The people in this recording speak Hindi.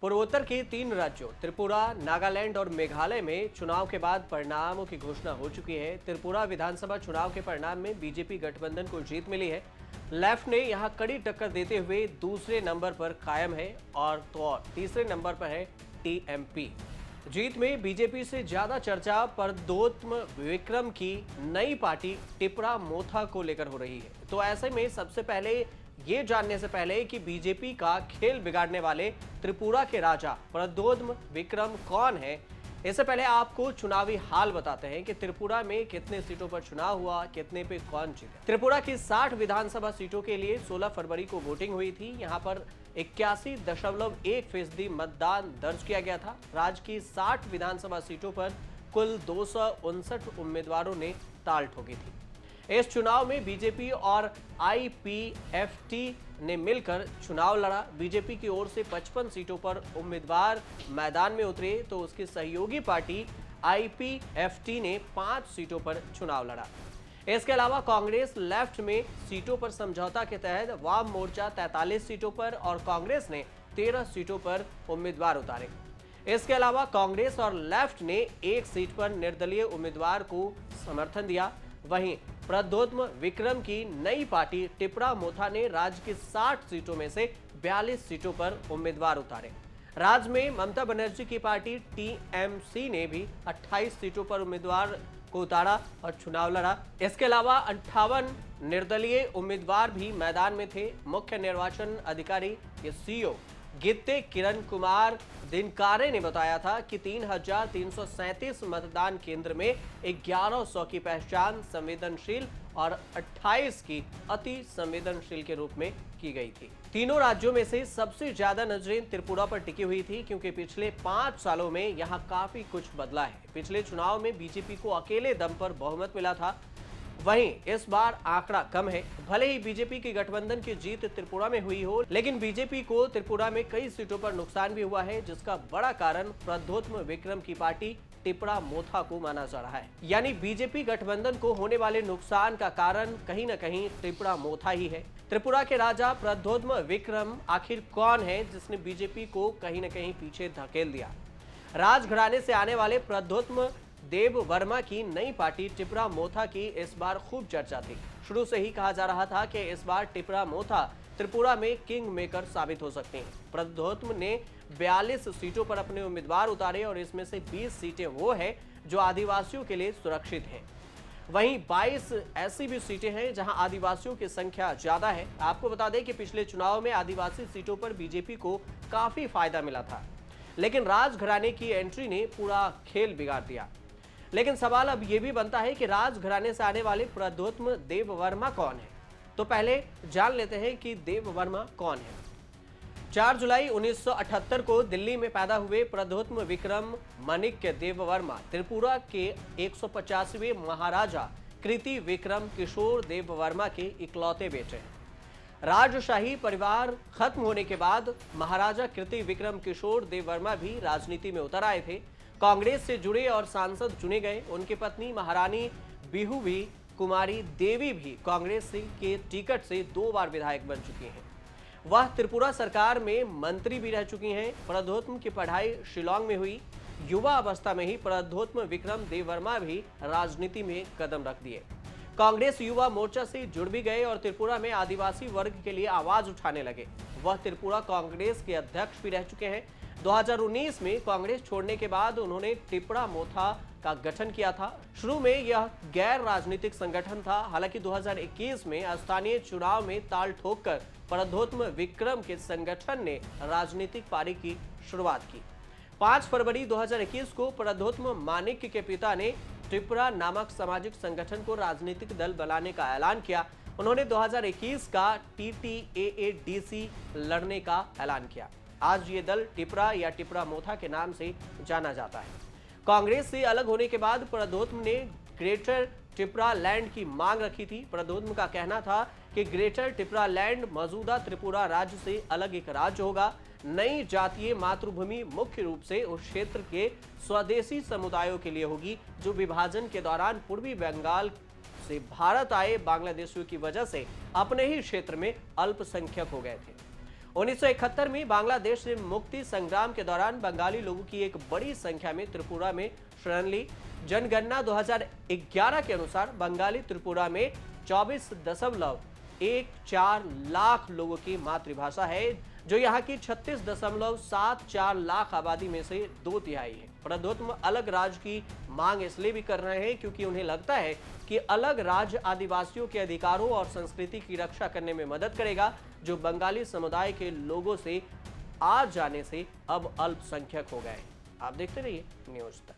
पूर्वोत्तर के 3 राज्यों त्रिपुरा, नागालैंड और मेघालय में चुनाव के बाद परिणामों की घोषणा हो चुकी है। त्रिपुरा विधानसभा चुनाव के परिणाम में बीजेपी गठबंधन को जीत मिली है। लेफ्ट ने यहां कड़ी टक्कर देते हुए दूसरे नंबर पर कायम है और तीसरे नंबर पर है टीएमपी। जीत में बीजेपी से ज्यादा चर्चा परदोत्म विक्रम की नई पार्टी टिपरा मोथा को लेकर हो रही है। तो ऐसे में सबसे पहले ये जानने से पहले कि बीजेपी का खेल बिगाड़ने वाले त्रिपुरा के राजा प्रद्योत्म विक्रम कौन है, इससे पहले आपको चुनावी हाल बताते हैं कि त्रिपुरा में कितने सीटों पर चुनाव हुआ, कितने पे कौन जीते। त्रिपुरा की 60 विधानसभा सीटों के लिए 16 फरवरी को वोटिंग हुई थी। यहां पर 81.1% मतदान दर्ज किया गया था। राज्य की 60 विधानसभा सीटों पर कुल 259 उम्मीदवारों ने ताल ठोकी थी। इस चुनाव में बीजेपी और आईपीएफटी ने मिलकर चुनाव लड़ा। बीजेपी की ओर से 55 सीटों पर उम्मीदवार मैदान में उतरे तो उसकी सहयोगी पार्टी आईपीएफटी ने 5 सीटों पर चुनाव लड़ा। इसके अलावा कांग्रेस लेफ्ट में सीटों पर समझौता के तहत वाम मोर्चा 43 सीटों पर और कांग्रेस ने 13 सीटों पर उम्मीदवार उतारे। इसके अलावा कांग्रेस और लेफ्ट ने एक सीट पर निर्दलीय उम्मीदवार को समर्थन दिया। वहीं प्रद्योत्म विक्रम की नई पार्टी टिपरा मोथा ने राज्य की 60 सीटों में से 42 सीटों पर उम्मीदवार उतारे। राज्य में ममता बनर्जी की पार्टी टीएमसी ने भी 28 सीटों पर उम्मीदवार को उतारा और चुनाव लड़ा। इसके अलावा 58 निर्दलीय उम्मीदवार भी मैदान में थे। मुख्य निर्वाचन अधिकारी या सीईओ गित्ते किरण कुमार दिनकारे ने बताया था कि 3,337 मतदान केंद्र में 1100 की पहचान संवेदनशील और 28 की अति संवेदनशील के रूप में की गई थी। तीनों राज्यों में से सबसे ज्यादा नजरें त्रिपुरा पर टिकी हुई थी क्योंकि पिछले 5 सालों में यहां काफी कुछ बदला है। पिछले चुनाव में बीजेपी को अकेले दम पर बहुमत मिला था, वहीं इस बार आंकड़ा कम है। भले ही बीजेपी की गठबंधन की जीत त्रिपुरा में हुई हो, लेकिन बीजेपी को त्रिपुरा में कई सीटों पर नुकसान भी हुआ है, जिसका बड़ा कारण प्रद्योत्म विक्रम की पार्टी टिपरा मोथा को माना जा रहा है। यानी बीजेपी गठबंधन को होने वाले नुकसान का कारण कहीं न कहीं टिपरा मोथा ही है। त्रिपुरा के राजा प्रद्योत्म विक्रम आखिर कौन है जिसने बीजेपी को कहीं न कहीं पीछे धकेल दिया? राजघराने से आने वाले प्रद्योत्म देव वर्मा की नई पार्टी टिपरा मोथा की इस बार खूब चर्चा थी। शुरू से ही कहा जा रहा था कि इस बार टिपरा मोथा त्रिपुरा में किंग मेकर साबित हो सकते हैं। प्रद्योत्म ने 42 सीटों पर अपने उम्मीदवार उतारे और इसमें से 20 सीटें वो हैं जो आदिवासियों के लिए सुरक्षित हैं। वहीं 22 ऐसी भी सीटें हैं जहां आदिवासियों की संख्या ज्यादा है। आपको बता दें कि पिछले चुनाव में आदिवासी सीटों पर बीजेपी को काफी फायदा मिला था, लेकिन राजघराने की एंट्री ने पूरा खेल बिगाड़ दिया। लेकिन सवाल अब यह भी बनता है कि राजघराने से आने वाले प्रद्योत्म देव वर्मा कौन है। तो पहले जान लेते हैं कि देव वर्मा कौन है। 4 जुलाई 1978 को दिल्ली में पैदा हुए प्रद्योत्म विक्रम माणिक्य देव वर्मा त्रिपुरा के 150वें महाराजा कृति विक्रम किशोर देव वर्मा के इकलौते बेटे हैं। राजशाही परिवार खत्म होने के बाद महाराजा कृति विक्रम किशोर देव वर्मा भी राजनीति में उतर आए थे। कांग्रेस से जुड़े और सांसद चुने गए। उनकी पत्नी महारानी बिहुवी कुमारी देवी भी कांग्रेस के टिकट से 2 बार विधायक बन चुकी हैं। वह त्रिपुरा सरकार में मंत्री भी रह चुकी हैं। प्रद्योत्म की पढ़ाई शिलांग में हुई। युवा अवस्था में ही प्रद्योत्म विक्रम देव वर्मा भी राजनीति में कदम रख दिए। कांग्रेस युवा मोर्चा से जुड़ भी गए और त्रिपुरा में आदिवासी वर्ग के लिए आवाज उठाने लगे। वह त्रिपुरा कांग्रेस के अध्यक्ष भी रह चुके हैं। 2019 में कांग्रेस छोड़ने के बाद उन्होंने टिपरा मोथा का गठन किया था। शुरू में यह गैर राजनीतिक संगठन था। हालांकि 2021 में स्थानीय चुनाव में ताल ठोककर प्रद्योत्म विक्रम के संगठन ने राजनीतिक पारी की शुरुआत की। 5 फरवरी 2021 को प्रद्योत्म माणिक्य के पिता ने टिपरा नामक सामाजिक संगठन को राजनीतिक दल बनाने का ऐलान किया। उन्होंने 2021 का TTAADC लड़ने का ऐलान किया। आज ये दल टिपरा या टिपरा मोथा के नाम से जाना जाता है। कांग्रेस से अलग होने के बाद प्रद्योत्म ने ग्रेटर टिपरा लैंड की मांग रखी थी। प्रद्योत्म का कहना था कि ग्रेटर टिपरा लैंड मौजूदा त्रिपुरा राज्य से अलग एक राज्य होगा। नई जातीय मातृभूमि मुख्य रूप से उस क्षेत्र के स्वदेशी समुदायों के लिए होगी जो विभाजन के दौरान पूर्वी बंगाल से भारत आए बांग्लादेशियों की वजह से अपने ही क्षेत्र में अल्पसंख्यक हो गए थे। 1971 में बांग्लादेश से मुक्ति संग्राम के दौरान बंगाली लोगों की एक बड़ी संख्या में त्रिपुरा में शरण ली। जनगणना 2011 के अनुसार बंगाली त्रिपुरा में 24.14 लाख लोगों की मातृभाषा है, जो यहाँ की 36.74 लाख आबादी में से 2/3 है। प्रद्योत्म अलग राज्य की मांग इसलिए भी कर रहे हैं क्योंकि उन्हें लगता है कि अलग राज्य आदिवासियों के अधिकारों और संस्कृति की रक्षा करने में मदद करेगा, जो बंगाली समुदाय के लोगों से आ जाने से अब अल्पसंख्यक हो गए। आप देखते रहिए न्यूज़ तक।